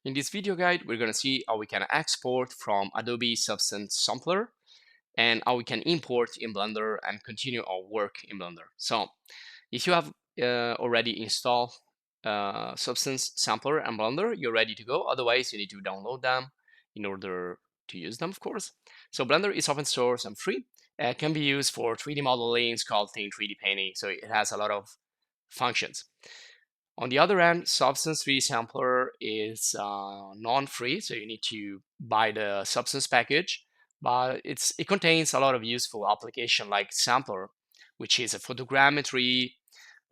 In this video guide, we're going to see how we can export from Adobe Substance Sampler and how we can import in Blender and continue our work in Blender. So if you have already installed Substance Sampler and Blender, you're ready to go. Otherwise, you need to download them in order to use them, of course. So Blender is open source and free. It can be used for 3D modeling, sculpting, 3D painting. So it has a lot of functions. On the other end, Substance 3D Sampler is non-free, so you need to buy the Substance package, but it contains a lot of useful application like Sampler, which is a photogrammetry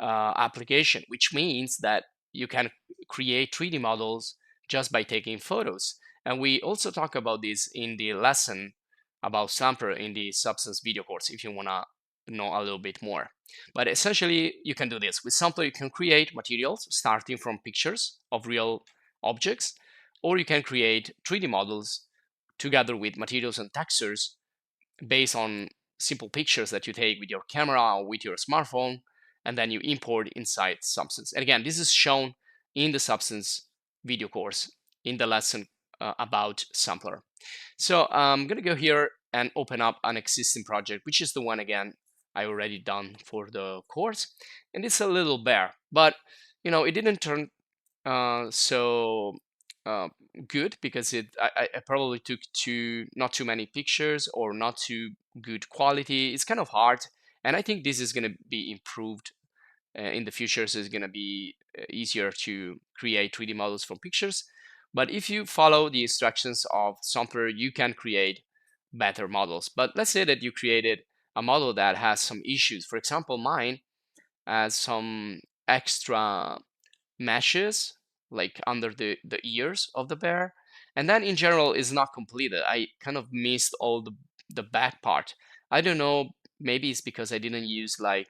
application, which means that you can create 3D models just by taking photos. And we also talk about this in the lesson about Sampler in the Substance video course, if you want to know a little bit more. But essentially, you can do this. With Sampler, you can create materials starting from pictures of real objects, or you can create 3D models together with materials and textures based on simple pictures that you take with your camera or with your smartphone, and then you import inside Substance. And again, this is shown in the Substance video course in the lesson about Sampler. So I'm going to go here and open up an existing project, which is the one, again, I already done for the course. And it's a little bare, but it didn't turn so good because I probably took not too many pictures or not too good quality. It's kind of hard, and I think this is going to be improved in the future, so it's going to be easier to create 3D models from pictures. But if you follow the instructions of Sampler, you can create better models. But let's say that you created a model that has some issues. For example, mine has some extra meshes like under the ears of the bear, and then in general is not completed. I kind of missed all the back part. I don't know, maybe it's because I didn't use like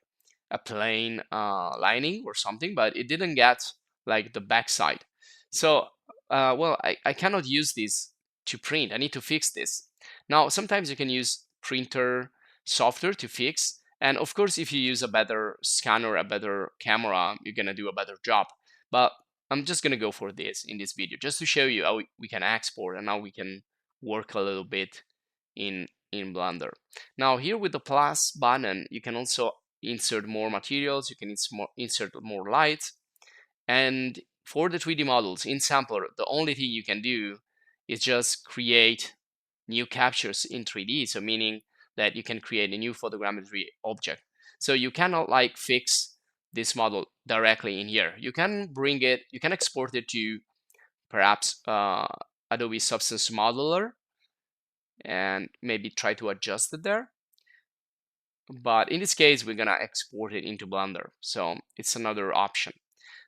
a plain lining or something, but it didn't get like the back side. So well, I cannot use this to print. I need to fix this. Now sometimes you can use printer software to fix, and of course if you use a better scanner, a better camera, you're gonna do a better job. But I'm just gonna go for this in this video, just to show you how we can export and how we can work a little bit in Blender. Now here with the plus button, you can also insert more materials, you can insert more light. And for the 3D models in Sampler, the only thing you can do is just create new captures in 3D. So meaning that you can create a new photogrammetry object. So you cannot like fix this model directly in here. You can bring it, you can export it to perhaps Adobe Substance Modeler and maybe try to adjust it there. But in this case, we're gonna export it into Blender. So it's another option.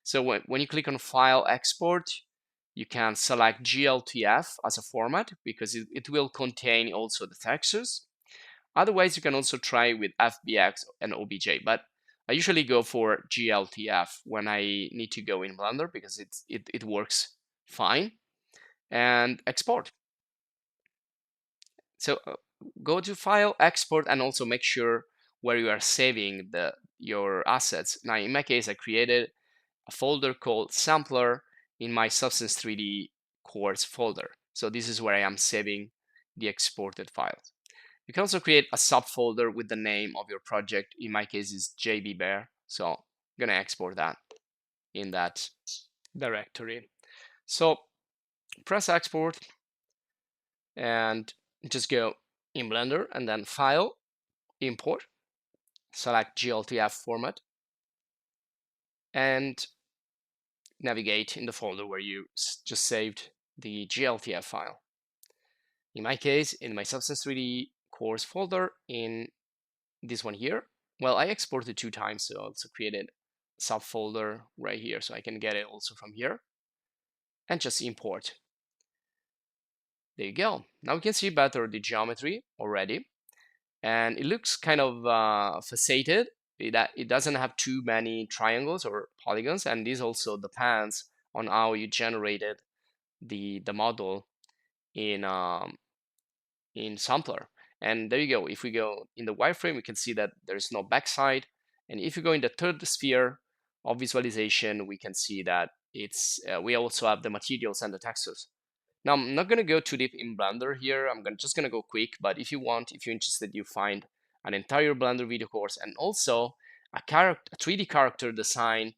So when you click on File, Export, you can select GLTF as a format because it will contain also the textures. Otherwise, you can also try with FBX and OBJ, but I usually go for GLTF when I need to go in Blender because it works fine. And export. So go to File, Export, and also make sure where you are saving your assets. Now, in my case, I created a folder called Sampler in my Substance 3D course folder. So this is where I am saving the exported files. You can also create a subfolder with the name of your project. In my case, is JB Bear. So I'm gonna export that in that directory. So press export and just go in Blender and then File, Import, select GLTF format, and navigate in the folder where you just saved the GLTF file. In my case, in my Substance 3D course folder, in this one here, well, I exported 2 times, so I also created a subfolder right here, so I can get it also from here, and just import. There you go. Now we can see better the geometry already, and it looks kind of faceted. It doesn't have too many triangles or polygons, and this also depends on how you generated the model in Sampler. And there you go. If we go in the wireframe, we can see that there's no backside. And if you go in the third sphere of visualization, we can see that it's we also have the materials and the textures. Now I'm not going to go too deep in Blender here. Just going to go quick, but if you want, if you're interested, you find an entire Blender video course and also a 3D character design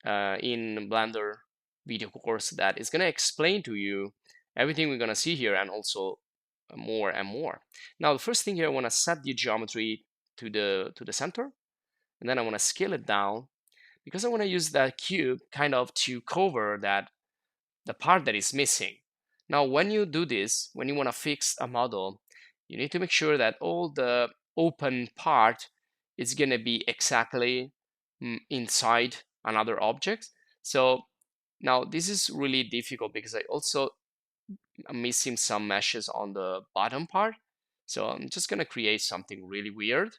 in Blender video course that is going to explain to you everything we're going to see here and also more and more. Now the first thing here, I want to set the geometry to the center, and then I want to scale it down because I want to use that cube kind of to cover the part that is missing. Now when you do this, when you want to fix a model, you need to make sure that all the open part is going to be exactly inside another object. So now this is really difficult because I also am missing some meshes on the bottom part. So I'm just going to create something really weird.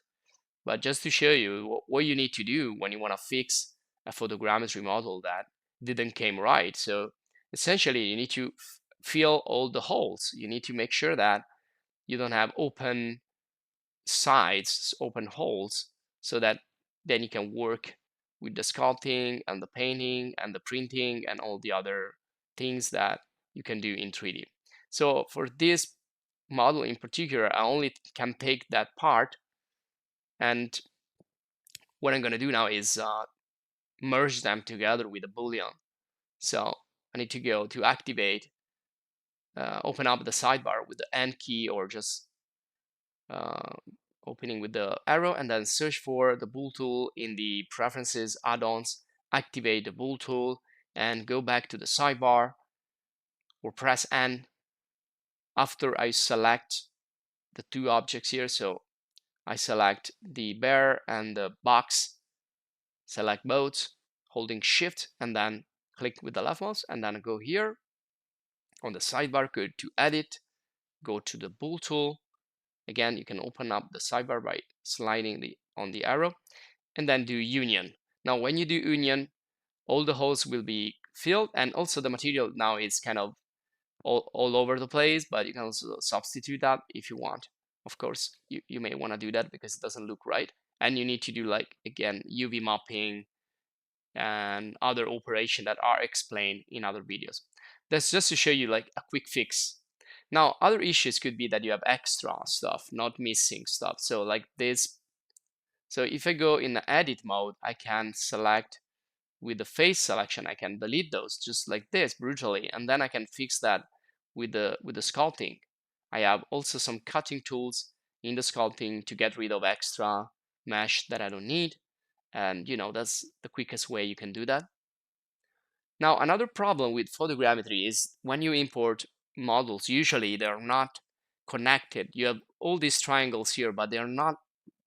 But just to show you what you need to do when you want to fix a photogrammetry model that didn't came right. So essentially you need to fill all the holes. You need to make sure that you don't have open sides, open holes, so that then you can work with the sculpting and the painting and the printing and all the other things that you can do in 3D. So for this model in particular, I only can take that part, and what I'm going to do now is merge them together with a boolean. So I need to go to activate, open up the sidebar with the N key, or just uh, opening with the arrow, and then search for the bool tool in the preferences add-ons, activate the bool tool and go back to the sidebar or press N after I select the two objects here. So I select the bear and the box, select both, holding shift and then click with the left mouse, and then go here on the sidebar, go to edit, go to the bool tool. Again, you can open up the sidebar by sliding on the arrow, and then do union. Now when you do union, all the holes will be filled, and also the material now is kind of all over the place, but you can also substitute that if you want. Of course, you may want to do that because it doesn't look right, and you need to do, like, again, UV mapping and other operation that are explained in other videos. That's just to show you like a quick fix. Now other issues could be that you have extra stuff, not missing stuff. So like this, so if I go in the edit mode, I can select with the face selection, I can delete those just like this brutally, and then I can fix that with the sculpting. I have also some cutting tools in the sculpting to get rid of extra mesh that I don't need, and that's the quickest way you can do that. Now another problem with photogrammetry is when you import models, usually they're not connected. You have all these triangles here, but they're not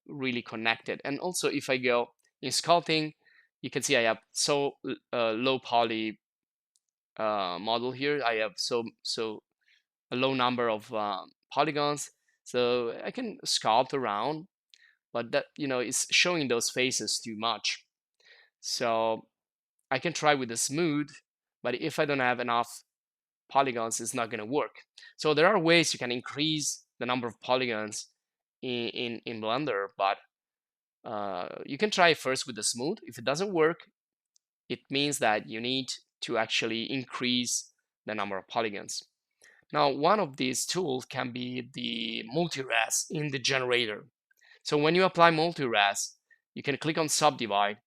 really connected. And also if I go in sculpting, you can see I have so low poly model here. I have so a low number of polygons, so I can sculpt around, but that is showing those faces too much. So I can try with the smooth, but if I don't have enough polygons, it's not going to work. So there are ways you can increase the number of polygons in Blender, but you can try first with the smooth. If it doesn't work, it means that you need to actually increase the number of polygons. Now, one of these tools can be the multi-res in the generator. So when you apply multi-res, you can click on subdivide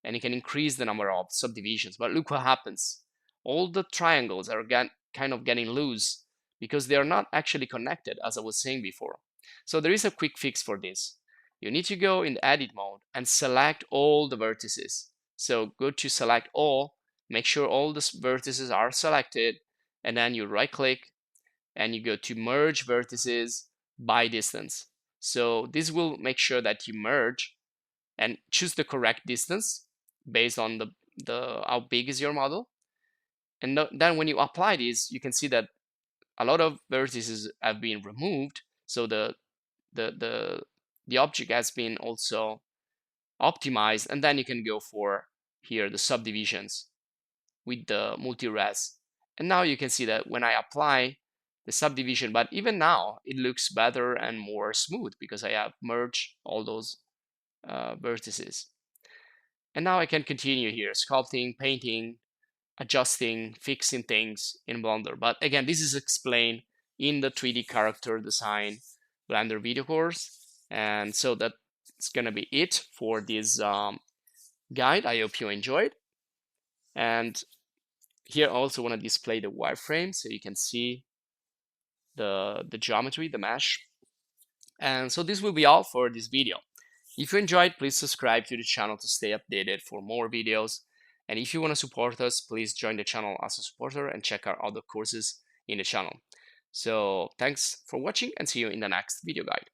and you can increase the number of subdivisions. But look what happens. All the triangles are kind of getting loose because they are not actually connected, as I was saying before. So there is a quick fix for this. You need to go in the edit mode and select all the vertices. So go to select all, make sure all the vertices are selected, and then you right click and you go to merge vertices by distance. So this will make sure that you merge and choose the correct distance based on the how big is your model. And then when you apply this, you can see that a lot of vertices have been removed. So the object has been also optimized, and then you can go for here the subdivisions with the multi-res. And now you can see that when I apply the subdivision, but even now it looks better and more smooth because I have merged all those vertices. And now I can continue here, sculpting, painting, adjusting, fixing things in Blender. But again, this is explained in the 3D character design Blender video course. And so that's gonna be it for this guide. I hope you enjoyed. And here I also want to display the wireframe so you can see the geometry, the mesh. And so this will be all for this video. If you enjoyed, please subscribe to the channel to stay updated for more videos. And if you want to support us, please join the channel as a supporter and check out other courses in the channel. So thanks for watching and see you in the next video guide.